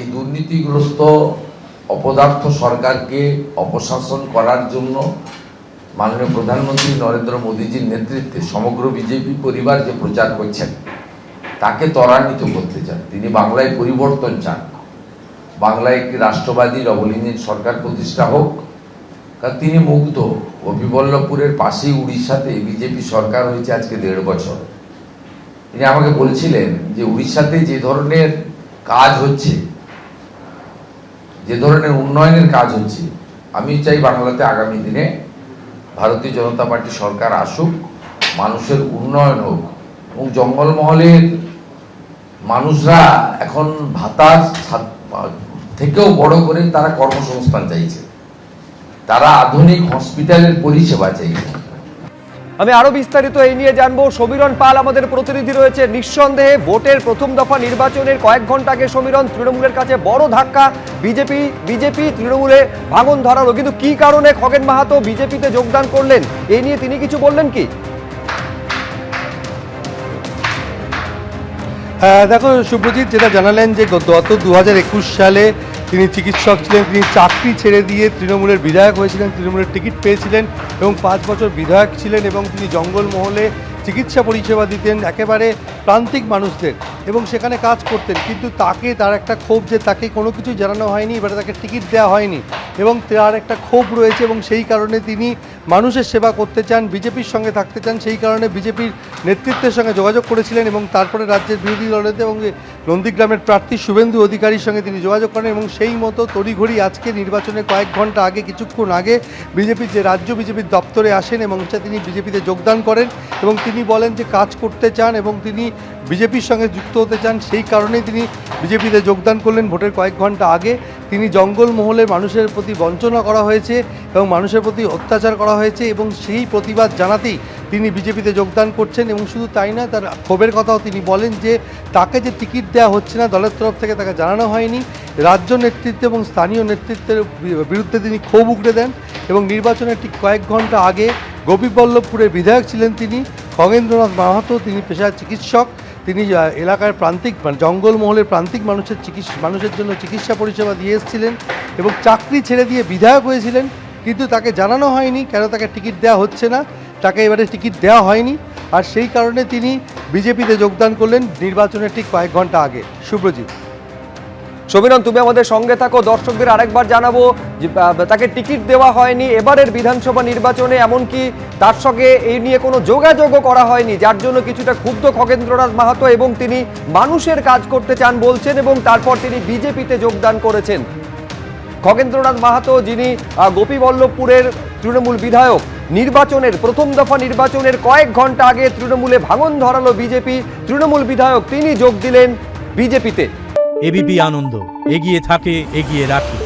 এই দুর্নীতিগ্রস্ত অপদার্থ সরকারকে অপশাসন করার জন্য মাননীয় প্রধানমন্ত্রী নরেন্দ্র মোদীজির নেতৃত্বে সমগ্র বিজেপি পরিবার যে প্রচার করছেন তাকে ত্বরান্বিত করতে চান। তিনি বাংলায় পরিবর্তন চান, বাংলায় একটি রাষ্ট্রবাদী ডবল ইঞ্জিন সরকার প্রতিষ্ঠা হোক। কারণ তিনি মুগ্ধ, গোপীবল্লভপুরের পাশেই উড়িষ্যাতে বিজেপি সরকার হয়েছে আজকে 1.5 বছর। তিনি আমাকে বলছিলেন যে উড়িষ্যাতে যে ধরনের কাজ হচ্ছে, যে ধরনের উন্নয়নের কাজ হচ্ছে, আমি চাই বাংলাতে আগামী দিনে ভারতীয় জনতা পার্টি সরকার আসুক, মানুষের উন্নয়ন হোক। এবং জঙ্গলমহলের মানুষরা এখন ভাতা থেকেও বড় করে তারা কর্মসংস্থান চাইছে, তারা আধুনিক হসপিটালের পরিষেবা চাইছে। আমি আরো বিস্তারিত এই নিয়ে জানবো। সমীরণ পাল আমাদের প্রতিনিধি রয়েছে। নিঃসন্দেহে ভোটের প্রথম দফা নির্বাচনের কয়েক ঘন্টা আগে সমীরণ, তৃণমূলের কাছে বড় ধাক্কা, বিজেপি তৃণমূলে ভাঙন ধরালো। কিন্তু কি কারণে খগেন মাহাতো বিজেপিতে যোগদান করলেন, এই নিয়ে তিনি কিছু বললেন কি? দেখো শুভ্রজিৎ, যেটা জানালেন যে গত 2021 সালে তিনি চিকিৎসক ছিলেন, তিনি চাকরি ছেড়ে দিয়ে তৃণমূলের বিধায়ক হয়েছিলেন, তৃণমূলের টিকিট পেয়েছিলেন এবং 5 বছর বিধায়ক ছিলেন এবং তিনি জঙ্গলমহলে চিকিৎসা পরিষেবা দিতেন একেবারে প্রান্তিক মানুষদের এবং সেখানে কাজ করতেন। কিন্তু তার একটা ক্ষোভ যে তাকে কোনো কিছুই জানানো হয়নি, এবারে তাকে টিকিট দেওয়া হয়নি এবং তার একটা ক্ষোভ রয়েছে এবং সেই কারণে তিনি মানুষের সেবা করতে চান, বিজেপির সঙ্গে থাকতে চান। সেই কারণে বিজেপির নেতৃত্বের সঙ্গে যোগাযোগ করেছিলেন এবং তারপরে রাজ্যের বিরোধী দলনেতা এবং নন্দীগ্রামের প্রার্থী শুভেন্দু অধিকারীর সঙ্গে তিনি যোগাযোগ করেন এবং সেই মতো তড়িঘড়ি আজকে নির্বাচনের কয়েক ঘন্টা আগে, কিছুক্ষণ আগে বিজেপির যে রাজ্য বিজেপির দপ্তরে আসেন এবং তিনি বিজেপিতে যোগদান করেন এবং তিনি বলেন যে কাজ করতে চান এবং তিনি বিজেপির সঙ্গে যুক্ত হতে চান। সেই কারণেই তিনি বিজেপিতে যোগদান করলেন ভোটের কয়েক ঘন্টা আগে। তিনি জঙ্গলমহলে মানুষের প্রতি বঞ্চনা করা হয়েছে এবং মানুষের প্রতি অত্যাচার করা হয়েছে এবং সেই প্রতিবাদ জানাতেই তিনি বিজেপিতে যোগদান করছেন। এবং শুধু তাই না, তার ক্ষোভের কথাও তিনি বলেন যে তাকে যে টিকিট দেওয়া হচ্ছে না দলের তরফ থেকে, তাকে জানানো হয়নি। রাজ্য নেতৃত্ব এবং স্থানীয় নেতৃত্বের বিরুদ্ধে তিনি ক্ষোভ উগড়ে দেন এবং নির্বাচনের ঠিক কয়েক ঘন্টা আগে গোপীবল্লভপুরের বিধায়ক ছিলেন তিনি খগেন্দ্রনাথ মাহাতো। তিনি পেশায় চিকিৎসক, তিনি এলাকার প্রান্তিক জঙ্গলমহলের প্রান্তিক মানুষের জন্য চিকিৎসা পরিষেবা দিয়ে এসেছিলেন এবং চাকরি ছেড়ে দিয়ে বিধায়ক হয়েছিলেন। কিন্তু তাকে জানানো হয়নি কেন তাকে টিকিট দেওয়া হচ্ছে না, তাকে এবারে টিকিট দেওয়া হয়নি আর সেই কারণে তিনি বিজেপিতে যোগদান করলেন নির্বাচনের ঠিক কয়েক ঘন্টা আগে। শুভ্রজিৎ। সমীরণ, তুমি আমাদের সঙ্গে থাকো। দর্শকদের আরেকবার জানাবো যে তাকে টিকিট দেওয়া হয়নি এবারের বিধানসভা নির্বাচনে, এমনকি তার সঙ্গে এই নিয়ে কোনো যোগাযোগও করা হয়নি, যার জন্য কিছুটা ক্ষুব্ধ খগেন্দ্রনাথ মাহাতো এবং তিনি মানুষের কাজ করতে চান বলছেন এবং তারপর তিনি বিজেপিতে যোগদান করেছেন। খগেন্দ্রনাথ মাহাতো, যিনি গোপীবল্লভপুরের তৃণমূল বিধায়ক, নির্বাচনের প্রথম দফা নির্বাচনের কয়েক ঘন্টা আগে তৃণমূলে ভাঙন ধরালো বিজেপি, তৃণমূল বিধায়ক তিনি যোগ দিলেন বিজেপিতে। এবিপি আনন্দ, এগিয়ে থাকে, এগিয়ে রাখে।